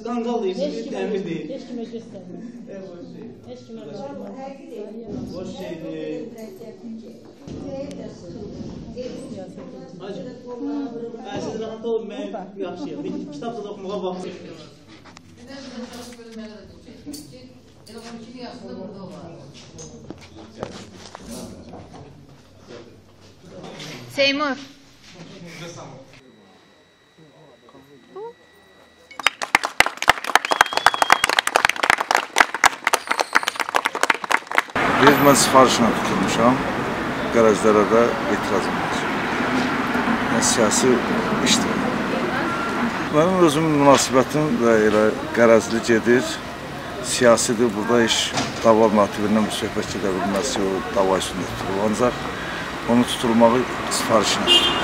skandal deyilsin, təmir deyil. Heç kimə göstərmir. Heç kimə göstərmir. Boş şeydir. Siz rahat olun, mən yaxşıyım. Kitab da oxumağa baxın. Seymur. Mən sifarişlə tutulmuşam, qarajlara da etirazım var. Siyasi işdir. Mənim özüm münasibətim və elə qarazlı gedir, siyasidir. Burada iş dava mərtəbəndən bir söhbət gedə bilməsi o dava üstündə tutulur. Ancaq onu tutulmağı sifarişlə tutulur.